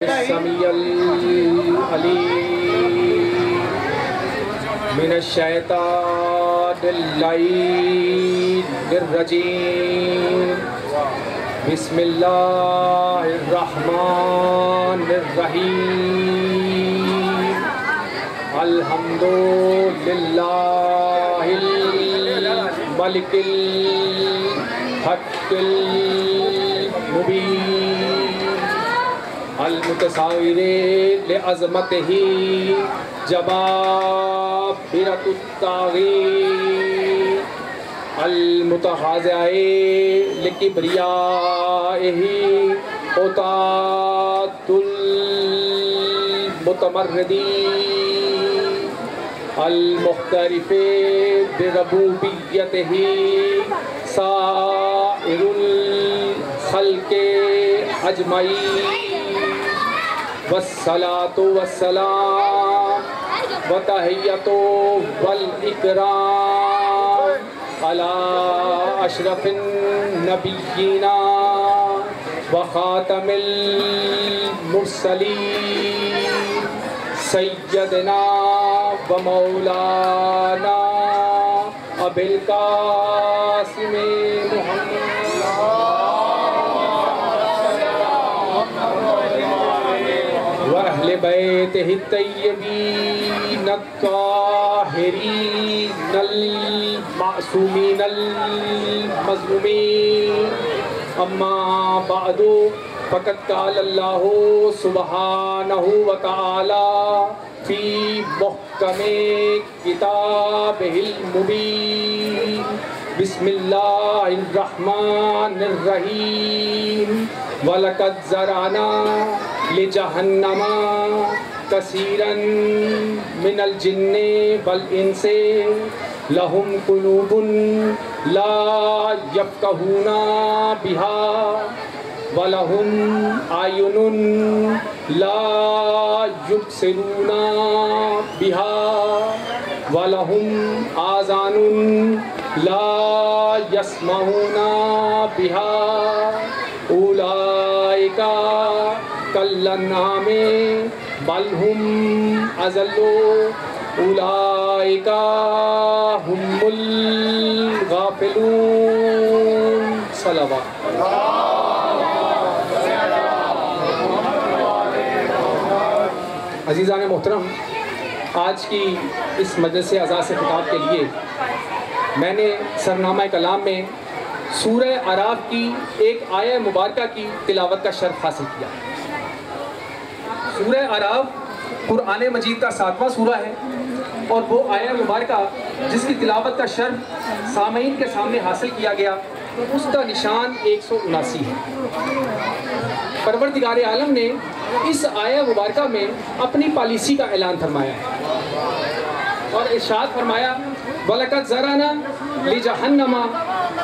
السمیع العلیم من الشیطان اللعین الرجیم بسم اللہ الرحمن الرحیم الحمد للہ الملک الحق المبین المتصاور لعظمتہ جبابرۃ الطاغین المتخاضع لکبریائہ قطاۃ المتمردین المخترف بربوبیتہ سائر الخلق اجمعین والصلاة والسلام وتحیۃ والاکرام علی اشرف النبیین وخاتم المرسلین سیدنا ومولانا ابی القاسم محمد وأهل بيته الطيبين الطاهرين المعصومين المظلومين أما بعد فقد قال الله سبحانه وتعالى في محكم كتابه المبين بسم الله الرحمن الرحيم وَلَقَدْ زَرَعْنَا لِجَهَنَّمَ كَثِيرًا مِنَ الْجِنِّ وَالْإِنسِ لَهُمْ قُلُوبٌ لَا يَفْقَهُونَ بِهَا وَلَهُمْ أَعْيُنٌ لَا يُبْصِرُونَ بِهَا وَلَهُمْ آذَانٌ لَا يَسْمَعُونَ بِهَا اولئک کالانعام بل هم اضل اولئک هم الغافلون صلوات عزیزان محترم، آج کی اس مجلس اعزاز سے خطاب کے لیے میں نے سرنامہ کلام میں سورہ اعراف کی ایک آیہ مبارکہ کی تلاوت کا شرف حاصل کیا۔ سورہ اعراف قرآن مجید کا 7واں سورہ ہے اور وہ آیہ مبارکہ جس کی تلاوت کا شرف سامعین کے سامنے حاصل کیا گیا اس کا نشان 179 ہے۔ پروردگار عالم نے اس آیہ مبارکہ میں اپنی پالیسی کا اعلان فرمایا ہے اور ارشاد فرمایا وَلَقَدْ زَرَعْنَا لِجَهَنَّمَ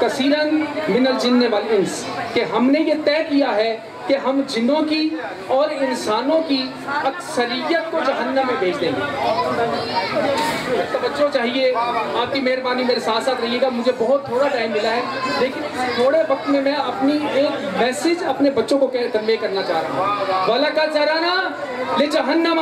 كَثِيرًا مِنَ الْجِنِّ وَالْإِنسِ کہ ہم نے یہ طے کیا ہے کہ ہم جنوں کی اور انسانوں کی اکثریت کو جہنم میں بھیج دیں گے۔ توجہ چاہیے، آپ کی مہربانی میرے ساتھ ساتھ رہیے گا، مجھے بہت تھوڑا ٹائم ملا ہے لیکن تھوڑے وقت میں میں اپنی ایک میسیج اپنے بچوں کو کنوے کرنا چاہ رہا ہوں۔ وَلَقَدْ زَرَعْنَا لِجَهَنَّمَ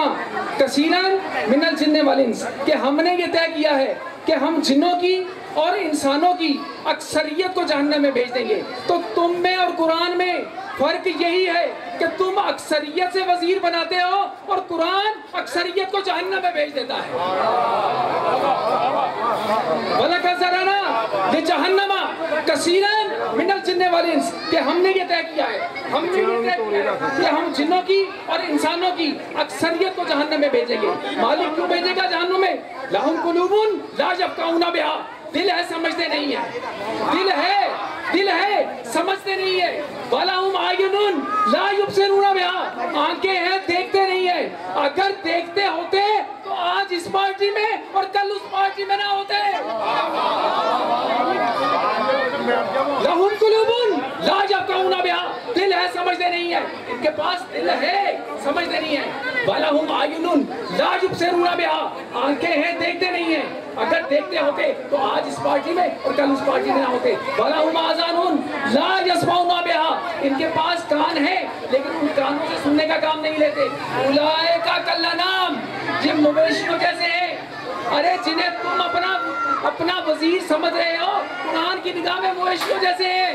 كَثِيرًا مِنَ الْجِنِّ وَالْإِنسِ کہ ہم نے یہ طے کیا ہے کہ ہم جنوں کی اور انسانوں کی اکثریت کو جہنم میں بھیج دیں گے۔ تو تم میں اور قرآن میں فرق یہی ہے کہ تم اکثریت سے وزیر بناتے ہو اور قرآن اکثریت کو جہنم میں بھیج دیتا ہے۔ وَلَقَدْ زَرَعْنَا لِجَهَنَّمَ كَثِيرًا مِنَ الْجِنِّ وَالْإِنسِ کہ ہم نے یہ طے کیا ہے کہ ہم جنوں کی اور انسانوں کی اکثریت کو جہنم میں بھیجیں گے۔ مالک کیوں بھیجے گا جہنم میں؟ لَهُمْ قُلُوبٌ لَا يَفْقَهُونَ بِهَا دل ہے سمجھتے نہیں ہے، دل ہے سمجھتے نہیں ہے۔ وَلَهُمْ أَعْيُنٌ لَا يُبْصِرُونَ بِهَا آنکھیں ہیں دیکھتے نہیں ہے۔ اگر دیکھتے ہوتے تو آج اس پارٹی میں اور کل اس پارٹی میں نہ ہوتے۔ لَهُمْ قُلُوبٌ لَا يَفْقَهُونَ بِهَا دل ہے سمجھتے نہیں ہے، ان کے پاس دل ہے سمجھتے نہیں ہے۔ وَلَهُمْ أَعْيُنٌ لَا يُبْصِرُونَ بِهَا آنکھیں ہیں دیکھتے نہیں ہیں، اگر دیکھتے ہوتے تو آج اس پارٹی میں اور کل اس پارٹی میں نہ ہوتے۔ وَلَهُمْ آذَانٌ لَا يَسْمَعُونَ بِهَا ان کے پاس کان ہیں لیکن ان کانوں سے سننے کا کام نہیں لیتے. اولئک کالانعام، یہ مویشیوں جیسے ہیں. ارے جنہیں تم اپنا وزیر سمجھ رہے ہو، قرآن کی نگاہ میں مویشیوں جیسے ہیں.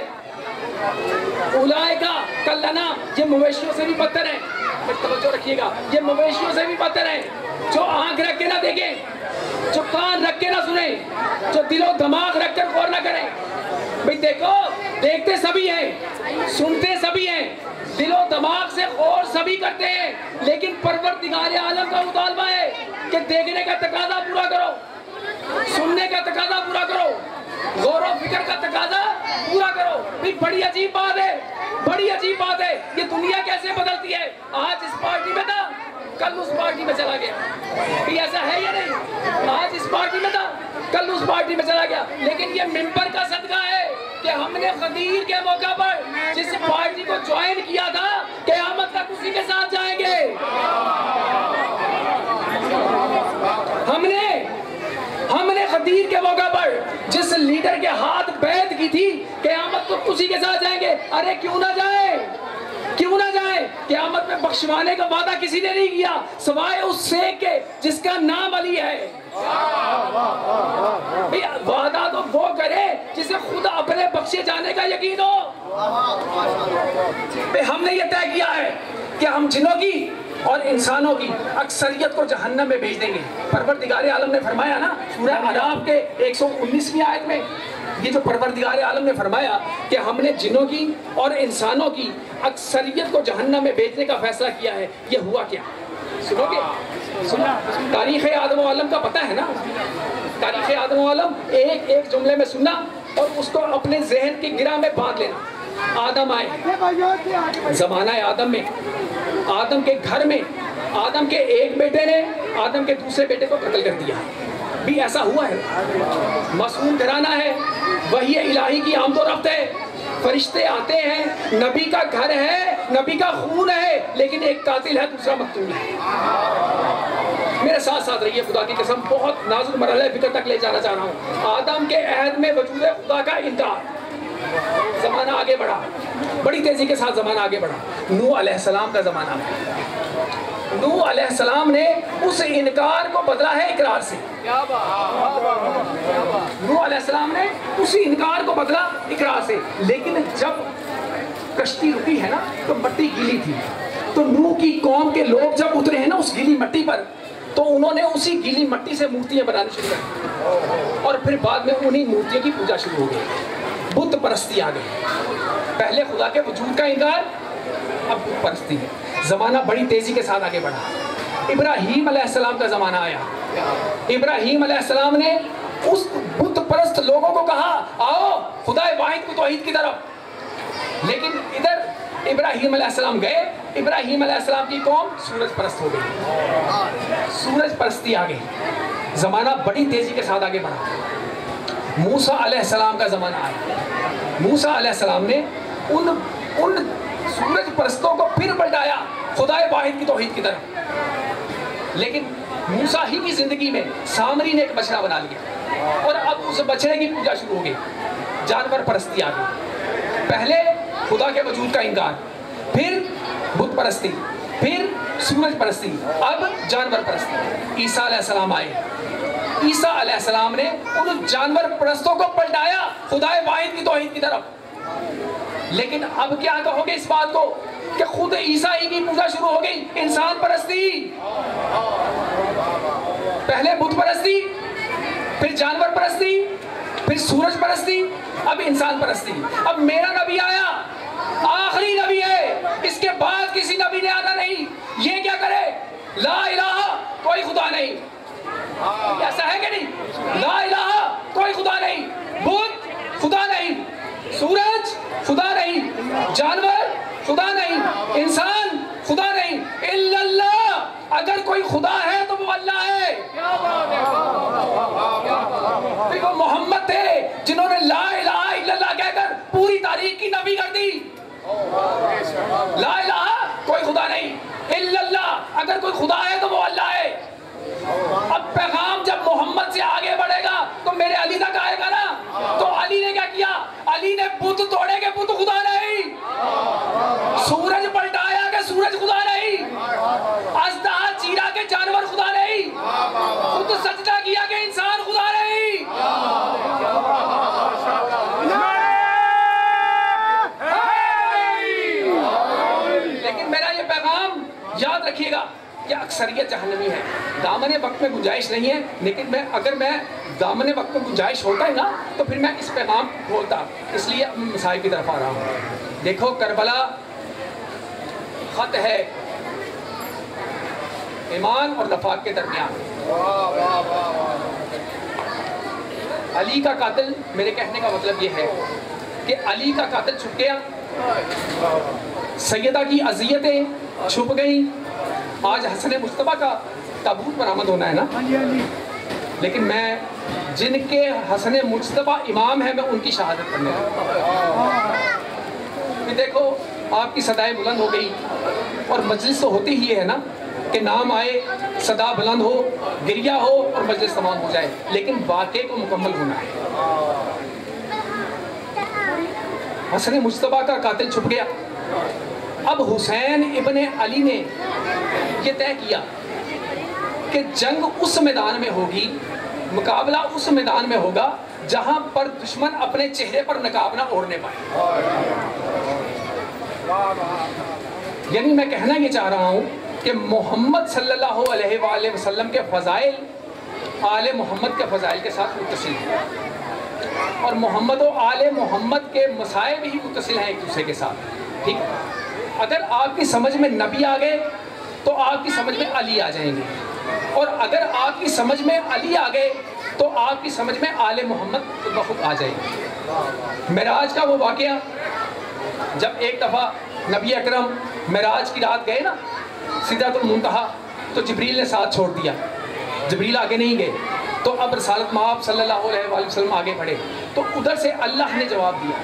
اولئک کالانعام، یہ مویشیوں سے بھی بدتر ہیں. توجہ رکھیے گا، یہ مویشیوں سے بھی بدتر ہیں. جو آنکھ رکھ کے نہ دیکھیں، جو کان رکھ کے نہ سنیں، جو دل و دماغ رکھ کر غور نہ کریں. بھئی دیکھو، دیکھتے سبھی ہیں، سنتے سبھی ہیں، دل و دماغ سے غور سبھی کرتے ہیں، لیکن پروردگار عالم کا مطالبہ ہے کہ دیکھنے کا تقاضا پورا کرو، سننے کا تقاضا پورا کرو، غور و فکر کا تقاضا پورا کرو. بھی بڑی عجیب بات ہے، بڑی عجیب بات ہے. یہ دنیا کیسے بدلتی ہے. آج اس پارٹی میں تھا، کل اس پارٹی میں چلا گیا. بھی ایسا ہے یا نہیں؟ آج اس پارٹی میں تھا، کل اس پارٹی میں چلا گیا. لیکن یہ ممبر کا صدقہ ہے کہ ہم نے غدیر کے موقع پر جس پارٹی کو جوائن کیا تھا، قیامت تک اسی کے ساتھ جائیں گے. ہم نے غدیر کے موقع پر جس لیڈر کے ہاتھ بیعت کی تھی، قیامت تک اسی کے ساتھ جائیں گے. ارے کیوں نہ جائیں، کیوں نہ جائیں؟ قیامت میں بخشوانے کا وعدہ کسی نے نہیں کیا سوائے اس شیخ کے جس کا نام علی ہے. وعدہ تو وہ کرے جسے خود اپنے بخشے جانے کا یقین ہو. ہم نے یہ طے کیا ہے کہ ہم جنوں کی اور انسانوں کی اکثریت کو جہنم میں بھیج دیں گے. پروردگار عالم نے فرمایا نا سورہ اعراف کے 119ویں آیت میں، یہ جو پروردگار عالم نے فرمایا کہ ہم نے جنوں کی اور انسانوں کی اکثریت کو جہنم میں بھیجنے کا فیصلہ کیا ہے، یہ ہوا کیا؟ سنو گے؟ سنا تاریخ آدم و عالم کا پتہ ہے نا. تاریخ آدم و عالم ایک ایک جملے میں سننا اور اس کو اپنے ذہن کی گرہ میں باندھ لینا. آدم آئے، زمانہ آدم میں، آدم کے گھر میں آدم کے ایک بیٹے نے آدم کے دوسرے بیٹے کو قتل کر دیا. بھی ایسا ہوا ہے. معصوم گھرانہ ہے، وحی الہی کی آمد و رفت ہے، فرشتے آتے ہیں، نبی کا گھر ہے، نبی کا خون ہے، لیکن ایک قاتل ہے، دوسرا مقتول ہے. میرے ساتھ ساتھ رہیے، خدا کی قسم بہت نازک مرحلہ فکر تک لے جانا چاہ رہا ہوں. آدم کے عہد میں وجود خدا کا انکار. زمانہ آگے بڑھا، بڑی تیزی کے ساتھ زمانہ آگے بڑھا. نوح علیہ السلام کا زمانہ ہے. نوح علیہ السلام نے اس انکار کو بدلا ہے اقرار سے. نوح علیہ السلام نے اسی انکار کو بدلا اقرار سے. لیکن جب کشتی رکی ہے نا تو مٹی گیلی تھی، تو نوح کی قوم کے لوگ جب اترے ہیں نا اس گیلی مٹی پر، تو انہوں نے اسی گیلی مٹی سے مورتیاں بنانی شروع کر، اور پھر بعد میں انہی مورتیوں کی پوجا شروع ہو گئی. بت پرستی آ گئی. پہلے خدا کے وجود کا انکار، اب بت پرستی ہے. زمانہ بڑی تیزی کے ساتھ آگے بڑھا. ابراہیم علیہ السلام کا زمانہ آیا. ابراہیم علیہ السلام نے اس بت پرست لوگوں کو کہا آؤ خدا واحد کو توحید کی طرف. لیکن ادھر ابراہیم علیہ السلام گئے، ابراہیم علیہ السلام کی قوم سورج پرست ہو گئی. سورج پرستی آ گئی. زمانہ بڑی تیزی کے ساتھ آگے بڑھا. موسیٰ علیہ السلام کا زمانہ آیا. موسیٰ علیہ السلام نے ان سورج پرستوں کو پھر پلٹایا خدا واحد کی توحید کی طرف. لیکن موسیٰ ہی کی زندگی میں سامری نے ایک بچڑا بنا لیا، اور اب اس بچڑے کی پوجا شروع ہو گئی. جانور پرستی آ گئی. پہلے خدا کے وجود کا انکار، پھر بت پرستی، پھر سورج پرستی، اب جانور پرستی. عیسیٰ علیہ السلام آئے. عیسیٰ علیہ السلام نے ان جانور پرستوں کو پلٹایا خدا واحد کی توحید کی طرف. لیکن اب کیا کہو گے اس بات کو کہ خود عیسیٰ ہی کی پوجا شروع ہو گئی. انسان پرستی، پہلے بت پرستی، پھر جانور پرستی، پھر سورج پرستی، اب انسان پرستی. اب میرا نبی آیا، آخری نبی ہے، اس کے بعد کسی نبی نے آنا نہیں. یہ کیا کرے؟ لا الہ کوئی خدا نہیں. ایسا ہے کہ نہیں؟ لا الہ کوئی خدا نہیں، بت خدا نہیں، سورج خدا نہیں، جانور خدا نہیں، انسان خدا نہیں، الا اللہ. اگر کوئی خدا ہے تو وہ اللہ ہے. وہ محمد تھے جنہوں نے لا الہ الا اللہ کہہ کر پوری تاریخ کی نفی کر دی. لا الہ کوئی خدا نہیں، الا اللہ. اگر کوئی خدا ہے تو وہ اللہ ہے. اب پیغام جب محمد سے آگے بڑھے گا تو میرے علی تک آئے گا نا. تو علی نے کیا کیا؟ علی نے بت توڑے کہ بت خدا نہیں. سجدہ کیا کہ انسان خدا نہیں. لیکن میرا یہ پیغام یاد رکھیے گا کہ اکثریت جہنمی ہے. دامن وقت میں گنجائش نہیں ہے، لیکن اگر میں دامن وقت میں گنجائش ہوتا ہے نا تو پھر میں اس پیغام کھولتا. اس لیے اب میں مسائل کی طرف آ رہا ہوں. دیکھو کربلا خط ہے ایمان اور نفاق کے درمیان. علی کا قاتل، میرے کہنے کا مطلب یہ ہے کہ علی کا قاتل چھپ گیا، سیدہ کی اذیتیں چھپ گئیں. آج حسن مصطفیٰ کا تابوت برآمد ہونا ہے نا، لیکن میں جن کے حسن مصطفیٰ امام ہیں میں ان کی شہادت کرنے لگا. دیکھو آپ کی صدائیں بلند ہو گئی، اور مجلس تو ہوتی ہی ہے نا کہ نام آئے، صدا بلند ہو، گریہ ہو اور مجلس تمام ہو جائے، لیکن واقعے کو مکمل ہونا ہے. حسن مصطفیٰ کا قاتل چھپ گیا. اب حسین ابن علی نے یہ طے کیا کہ جنگ اس میدان میں ہوگی، مقابلہ اس میدان میں ہوگا جہاں پر دشمن اپنے چہرے پر نقاب نہ اوڑھنے پائے. یعنی میں کہنا یہ چاہ رہا ہوں کہ محمد صلی اللہ علیہ وآلہ وسلم کے فضائل آل محمد کے فضائل کے ساتھ متصل ہیں، اور محمد و آل محمد کے مسائل بھی متصل ہیں ایک دوسرے کے ساتھ. ٹھیک، اگر آپ کی سمجھ میں نبی آ گئے تو آپ کی سمجھ میں علی آ جائیں گے، اور اگر آپ کی سمجھ میں علی آ گئے تو آپ کی سمجھ میں آل محمد خود بخود آ جائیں گے. معراج کا وہ واقعہ، جب ایک دفعہ نبی اکرم معراج کی رات گئے نا سدرۃ المنتہا، تو جبریل نے ساتھ چھوڑ دیا، جبریل آگے نہیں گئے. تو اب رسالت مآب صلی اللہ علیہ وآلہ وسلم آگے بڑھے، تو ادھر سے اللہ نے جواب دیا.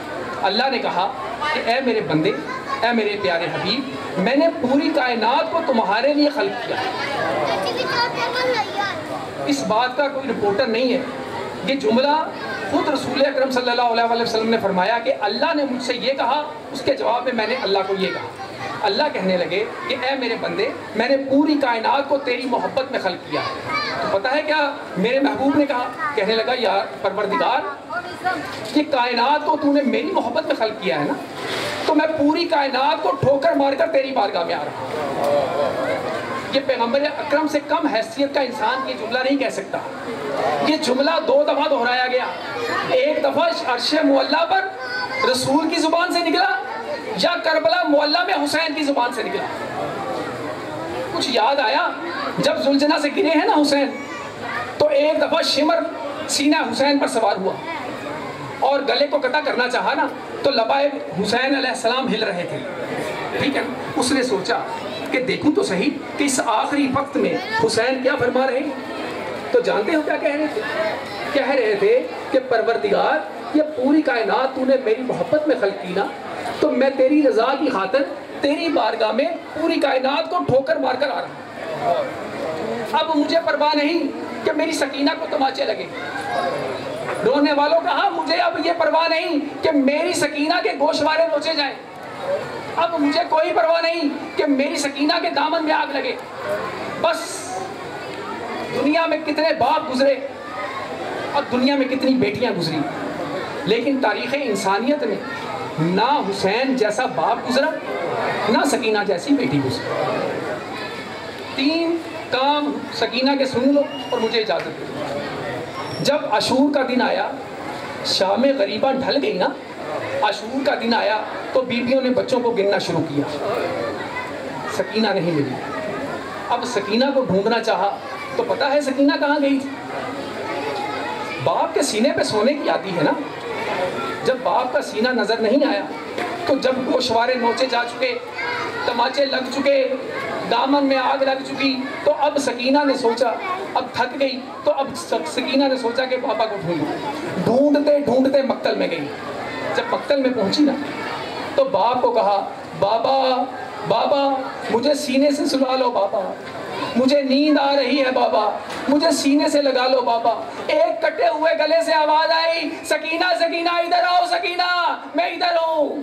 اللہ نے کہا کہ اے میرے بندے، اے میرے پیارے حبیب، میں نے پوری کائنات کو تمہارے لیے خلق کیا. اس بات کا کوئی رپورٹر نہیں ہے، یہ جملہ خود رسول اکرم صلی اللہ علیہ وآلہ وسلم نے فرمایا کہ اللہ نے مجھ سے یہ کہا، اس کے جواب میں نے اللہ کو یہ کہا. اللہ کہنے لگے کہ اے میرے بندے، میں نے پوری کائنات کو تیری محبت میں خلق کیا. تو پتہ ہے کیا میرے محبوب نے کہا؟ کہنے لگا یا پروردگار، یہ کائنات کو تو نے میری محبت میں خلق کیا ہے نا، تو میں پوری کائنات کو ٹھوکر مار کر تیری بارگاہ میں آ رہا ہوں. یہ پیغمبر اکرم سے کم حیثیت کا انسان یہ جملہ نہیں کہہ سکتا. یہ جملہ 2 دفعہ دہرایا گیا. ایک دفعہ عرش معلیٰ پر رسول کی زبان سے نکلا، یا کربلا معلیٰ میں حسین کی زبان سے نکلا. کچھ یاد آیا جب زلجنہ سے گرے ہیں نا حسین، تو ایک دفعہ شمر سینہ حسین پر سوار ہوا اور گلے کو قطع کرنا چاہا نا، تو لبائے حسین علیہ السلام ہل رہے تھے. ٹھیک ہے، اس نے سوچا کہ دیکھوں تو صحیح کہ اس آخری وقت میں حسین کیا فرما رہے ہیں. تو جانتے ہو کیا کہہ رہے تھے؟ کہہ رہے تھے کہ پروردگار، یہ پوری کائنات تو نے میری محبت میں خلق کی نا، تو میں تیری رضا کی خاطر تیری بارگاہ میں پوری کائنات کو ٹھوکر مار کر آ رہا ہوں. اب مجھے پرواہ نہیں کہ میری سکینہ کو تماچے لگے. رونے والوں کہا مجھے اب یہ پرواہ نہیں کہ میری سکینہ کے گوشوارے نوچے جائیں. اب مجھے کوئی پرواہ نہیں کہ میری سکینہ کے دامن میں آگ لگے. بس دنیا میں کتنے باپ گزرے اور دنیا میں کتنی بیٹیاں گزری، لیکن تاریخ انسانیت میں نہ حسین جیسا باپ گزرا، نہ سکینہ جیسی بیٹی گزری. 3 کام سکینہ کے سن لو اور مجھے اجازت دو. جب عاشور کا دن آیا، شام غریبہ ڈھل گئی نا، عاشور کا دن آیا تو بیویوں نے بچوں کو گننا شروع کیا. سکینہ نہیں ملی. اب سکینہ کو ڈھونڈنا چاہا تو پتہ ہے سکینہ کہاں گئی تھی؟ باپ کے سینے پہ سونے کی آتی ہے نا. جب باپ کا سینہ نظر نہیں آیا تو جب گوشوارے نوچے جا چکے، تماچے لگ چکے، دامن میں آگ لگ چکی، تو اب سکینہ نے سوچا، اب تھک گئی تو اب سکینہ نے سوچا کہ پاپا کو ڈھونڈوں. ڈھونڈتے ڈھونڈتے مقتل میں گئی. جب مقتل میں پہنچی نا تو باپ کو کہا بابا بابا مجھے سینے سے سلا لو بابا، مجھے نیند آ رہی ہے بابا، مجھے سینے سے لگا لو بابا. ایک کٹے ہوئے گلے سے آواز آئی سکینہ سکینہ ادھر آؤ سکینہ، میں ادھر ہوں.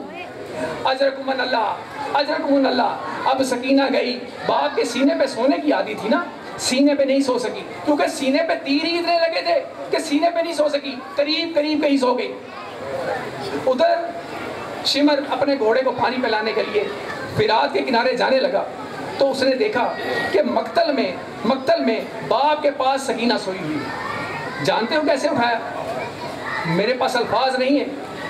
اجرکم اللہ اجرکم اللہ. اب سکینہ گئی. باپ کے سینے پہ سونے کی عادی تھی نا، سینے پہ نہیں سو سکی، کیونکہ سینے پہ تیر ہی اتنے لگے تھے کہ سینے پہ نہیں سو سکی، قریب کہیں سو گئی۔ ادھر شمر اپنے گھوڑے کو پانی پلانے کے لیے فرات کے کنارے جانے لگا تو اس نے دیکھا کہ مقتل میں باپ کے پاس سکینہ سوئی ہوئی۔ جانتے ہو کیسے اٹھایا؟ میرے پاس الفاظ نہیں ہے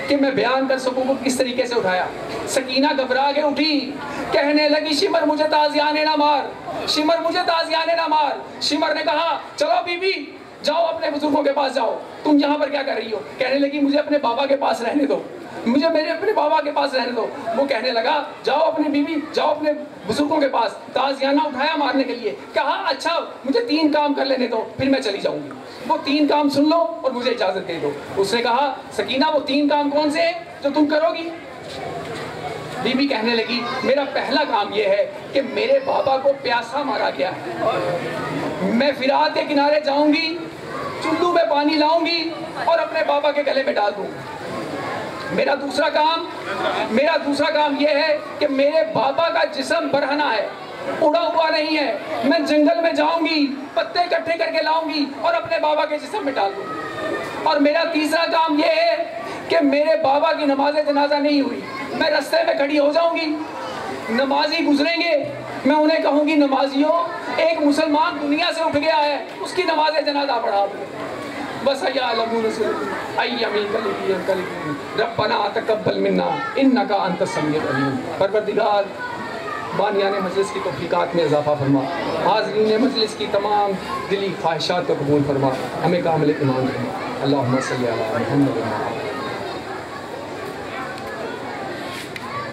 کہ میں بیان کر سکوں کہ کس طریقے سے اٹھایا۔ سکینہ گھبرا کے اٹھی، کہنے لگی شمر مجھے تازیانے نہ مار، شمر مجھے تازیانے نہ مار۔ شمر نے کہا چلو بی بی جاؤ اپنے بزرگوں کے پاس جاؤ، تم یہاں پر کیا کر رہی ہو؟ کہنے لگی مجھے اپنے بابا کے پاس رہنے دو، مجھے میرے اپنے بابا کے پاس رہنے دو۔ وہ کہنے لگا جاؤ اپنی بیوی، جاؤ اپنے بزرگوں کے پاس۔ تازیانہ اٹھایا مارنے کے لیے، کہا اچھا مجھے 3 کام کر لینے دو پھر میں چلی جاؤں گی، وہ 3 کام سن لو اور مجھے اجازت دے دو۔ اس نے کہا سکینہ وہ 3 کام کون سے ہیں جو تم کرو گی؟ بی بی کہنے لگی میرا پہلا کام یہ ہے کہ میرے بابا کو پیاسا مارا گیا ہے، میں فرات کے کنارے جاؤں گی، چلو میں پانی لاؤں گی اور اپنے بابا کے گلے میں ڈال دوں۔ میرا دوسرا کام یہ ہے کہ میرے بابا کا جسم برہنہ ہے، اڑا ہوا نہیں ہے، میں جنگل میں جاؤں گی، پتے اکٹھے کر کے لاؤں گی اور اپنے بابا کے جسم میں ڈال دوں گی۔ اور میرا تیسرا کام یہ ہے کہ میرے بابا کی نماز جنازہ نہیں ہوئی، میں رستے میں کھڑی ہو جاؤں گی، نمازی گزریں گے، میں انہیں کہوں گی نمازیوں ایک مسلمان دنیا سے اٹھ گیا ہے، اس کی نماز جنازہ پڑھا دو۔ بس ربنا تقبل منا انک انت السمیع العلیم۔ پروردگار بانیان مجلس کی توفیقات میں اضافہ فرما، حاضرین مجلس کی تمام دلی خواہشات کو قبول فرما، ہمیں کامل ایمان فرما۔ اللہم صلی علی محمد۔